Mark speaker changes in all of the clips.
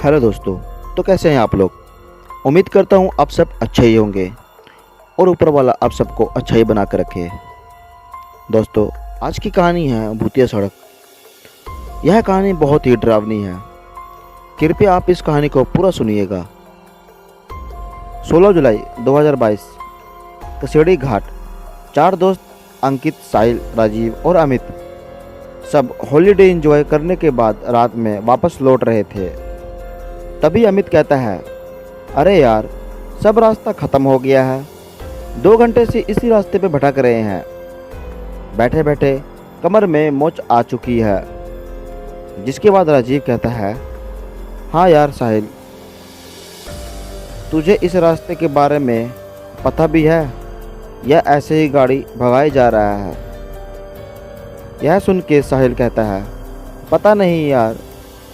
Speaker 1: Hello दोस्तों। तो कैसे हैं आप लोग। उम्मीद करता हूँ आप सब अच्छे ही होंगे और ऊपर वाला आप सबको अच्छा ही बना कर रखे। दोस्तों, आज की कहानी है भूतिया सड़क। यह कहानी बहुत ही डरावनी है। कृपया आप इस कहानी को पूरा सुनिएगा। 16 जुलाई 2022 कसेड़ी घाट। 4 दोस्त अंकित, साहिल, राजीव और अमित सब हॉलीडे एंजॉय करने के बाद रात में वापस लौट रहे थे। तभी अमित कहता है, अरे यार, सब रास्ता ख़त्म हो गया है। 2 घंटे से इसी रास्ते पे भटक रहे हैं। बैठे बैठे कमर में मोच आ चुकी है। जिसके बाद राजीव कहता है, हाँ यार साहिल, तुझे इस रास्ते के बारे में पता भी है या ऐसे ही गाड़ी भगाई जा रहा है। यह सुन के साहिल कहता है, पता नहीं यार,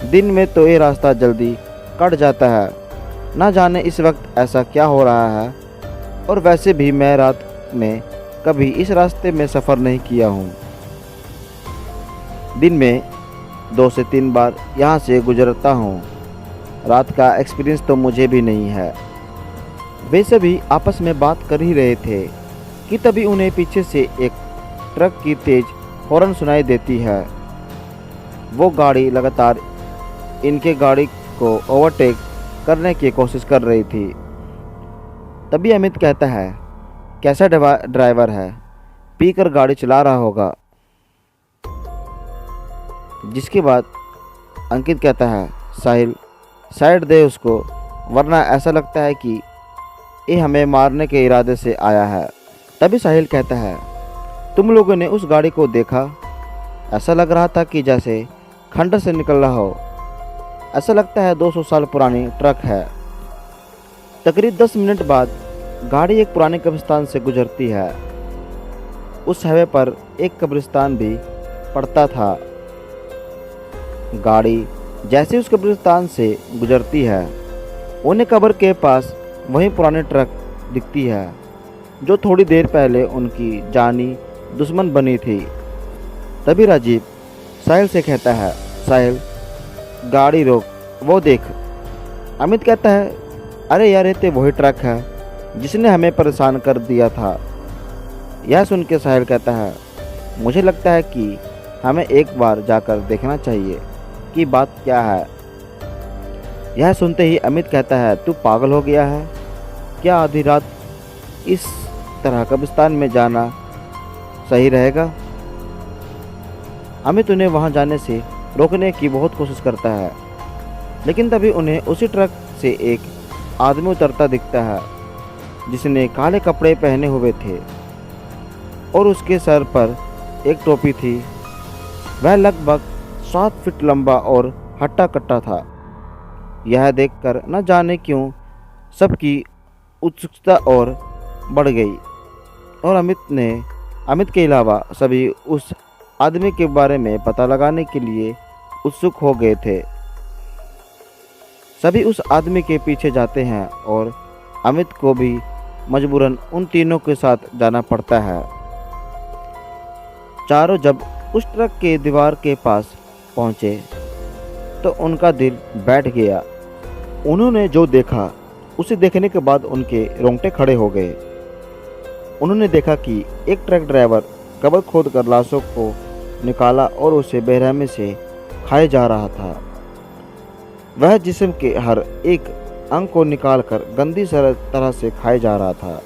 Speaker 1: दिन में तो ये रास्ता जल्दी कट जाता है। ना जाने इस वक्त ऐसा क्या हो रहा है। और वैसे भी मैं रात में कभी इस रास्ते में सफ़र नहीं किया हूँ। दिन में 2 से 3 बार यहाँ से गुजरता हूँ। रात का एक्सपीरियंस तो मुझे भी नहीं है। वे सभी आपस में बात कर ही रहे थे कि तभी उन्हें पीछे से एक ट्रक की तेज हॉर्न सुनाई देती है। वो गाड़ी लगातार इनके गाड़ी को ओवरटेक करने की कोशिश कर रही थी। तभी अमित कहता है, कैसा ड्राइवर है, पीकर गाड़ी चला रहा होगा। जिसके बाद अंकित कहता है, साहिल, साइड दे उसको, वरना ऐसा लगता है कि ये हमें मारने के इरादे से आया है। तभी साहिल कहता है, तुम लोगों ने उस गाड़ी को देखा? ऐसा लग रहा था कि जैसे खंडर से निकल रहा हो। ऐसा लगता है 200 साल पुरानी ट्रक है। तकरीबन 10 मिनट बाद गाड़ी एक पुराने कब्रिस्तान से गुजरती है। उस हाईवे पर एक कब्रिस्तान भी पड़ता था। गाड़ी जैसे उस कब्रिस्तान से गुजरती है, उन्हें कब्र के पास वही पुरानी ट्रक दिखती है जो थोड़ी देर पहले उनकी जानी दुश्मन बनी थी। तभी राजीव साहिल से कहता है, साहिल, गाड़ी रोक, वो देख। अमित कहता है, अरे यार, ये तो वही ट्रक है जिसने हमें परेशान कर दिया था। यह सुन के साहिल कहता है, मुझे लगता है कि हमें एक बार जाकर देखना चाहिए कि बात क्या है। यह सुनते ही अमित कहता है, तू पागल हो गया है क्या? आधी रात इस तरह कब्रिस्तान में जाना सही रहेगा? अमित उन्हें वहां जाने से रोकने की बहुत कोशिश करता है, लेकिन तभी उन्हें उसी ट्रक से एक आदमी उतरता दिखता है जिसने काले कपड़े पहने हुए थे और उसके सर पर एक टोपी थी। वह लगभग 7 फीट लंबा और हट्टा कट्टा था। यह देखकर न जाने क्यों सबकी उत्सुकता और बढ़ गई और अमित के अलावा सभी उस आदमी के बारे में पता लगाने के लिए उत्सुक हो गए थे। सभी उस आदमी के पीछे जाते हैं और अमित को भी मजबूरन उन तीनों के साथ जाना पड़ता है। चारों जब उस ट्रक के दीवार के पास पहुंचे तो उनका दिल बैठ गया। उन्होंने जो देखा उसे देखने के बाद उनके रोंगटे खड़े हो गए। उन्होंने देखा कि एक ट्रक ड्राइवर कब्र खोद कर लाशों को निकाला और उसे बेरहमी से खाए जा रहा था। वह जिस्म के हर एक अंग को निकालकर गंदी तरह से खाए जा रहा था।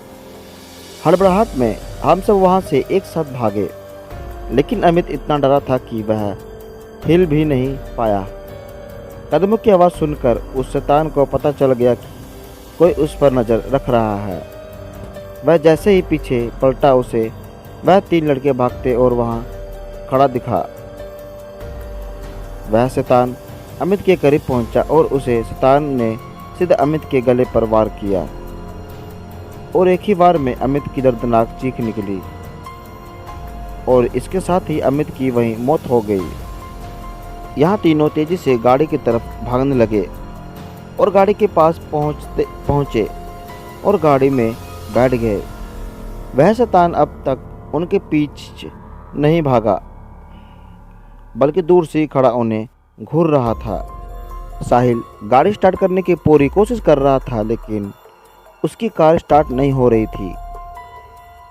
Speaker 1: हड़बड़ाहट में हम सब वहां से एक साथ भागे, लेकिन अमित इतना डरा था कि वह हिल भी नहीं पाया। कदमों की आवाज़ सुनकर उस शैतान को पता चल गया कि कोई उस पर नज़र रख रहा है। वह जैसे ही पीछे पलटा, उसे वह 3 लड़के भागते और वहां खड़ा दिखा। वह शैतान अमित के करीब पहुंचा और उसे शैतान ने सीधा अमित के गले पर वार किया और एक ही वार में अमित की दर्दनाक चीख निकली और इसके साथ ही अमित की वहीं मौत हो गई। यहाँ तीनों तेजी से गाड़ी की तरफ भागने लगे और गाड़ी के पास पहुँचे और गाड़ी में बैठ गए। वह शैतान अब तक उनके पीछे नहीं भागा, बल्कि दूर से खड़ा उन्हें घूर रहा था। साहिल गाड़ी स्टार्ट करने की पूरी कोशिश कर रहा था, लेकिन उसकी कार स्टार्ट नहीं हो रही थी।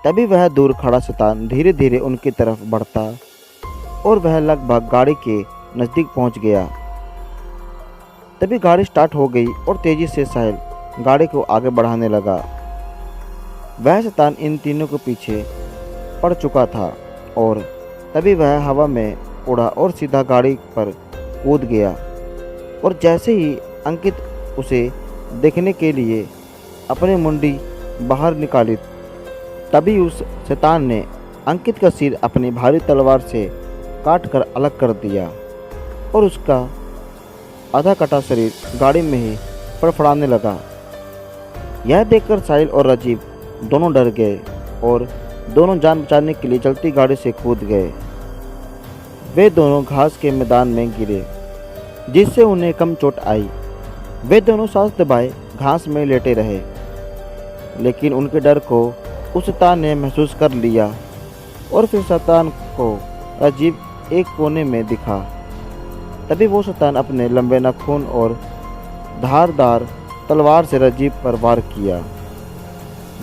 Speaker 1: तभी वह दूर खड़ा शैतान धीरे धीरे उनकी तरफ बढ़ता और वह लगभग गाड़ी के नज़दीक पहुंच गया। तभी गाड़ी स्टार्ट हो गई और तेज़ी से साहिल गाड़ी को आगे बढ़ाने लगा। वह शैतान इन तीनों के पीछे पड़ चुका था और तभी वह हवा में उड़ा और सीधा गाड़ी पर कूद गया। और जैसे ही अंकित उसे देखने के लिए अपनी मुंडी बाहर निकाली, तभी उस शैतान ने अंकित का सिर अपनी भारी तलवार से काट कर अलग कर दिया और उसका आधा कटा शरीर गाड़ी में ही फड़फड़ाने लगा। यह देखकर साहिल और राजीव दोनों डर गए और दोनों जान बचाने के लिए चलती गाड़ी से कूद गए। वे दोनों घास के मैदान में गिरे, जिससे उन्हें कम चोट आई। वे दोनों सांस दबाए घास में लेटे रहे, लेकिन उनके डर को उस शैतान ने महसूस कर लिया और फिर शैतान को राजीव एक कोने में दिखा। तभी वो शैतान अपने लंबे नाखून और धारदार तलवार से राजीव पर वार किया,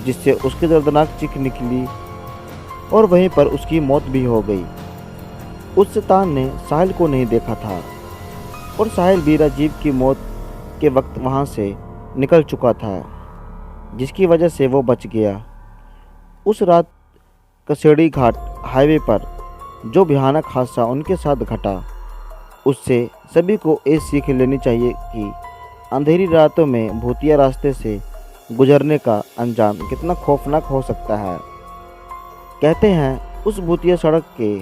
Speaker 1: जिससे उसकी दर्दनाक चीख निकली और वहीं पर उसकी मौत भी हो गई। उस शैतान ने साहिल को नहीं देखा था और साहिल भी राजीव की मौत के वक्त वहां से निकल चुका था, जिसकी वजह से वो बच गया। उस रात कसेड़ी घाट हाईवे पर जो भयानक हादसा उनके साथ घटा, उससे सभी को ये सीख लेनी चाहिए कि अंधेरी रातों में भूतिया रास्ते से गुजरने का अंजाम कितना खौफनाक हो सकता है। कहते हैं उस भूतिया सड़क के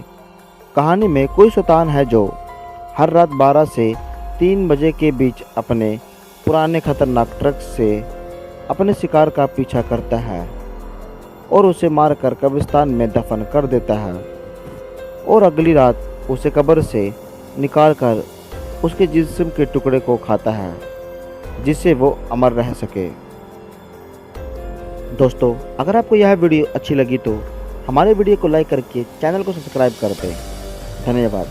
Speaker 1: कहानी में कोई शैतान है जो हर रात 12 से 3 बजे के बीच अपने पुराने खतरनाक ट्रक से अपने शिकार का पीछा करता है और उसे मारकर कब्रिस्तान में दफन कर देता है और अगली रात उसे कब्र से निकालकर उसके जिस्म के टुकड़े को खाता है, जिससे वो अमर रह सके। दोस्तों, अगर आपको यह वीडियो अच्छी लगी तो हमारे वीडियो को लाइक करके चैनल को सब्सक्राइब कर दें। धन्यवाद।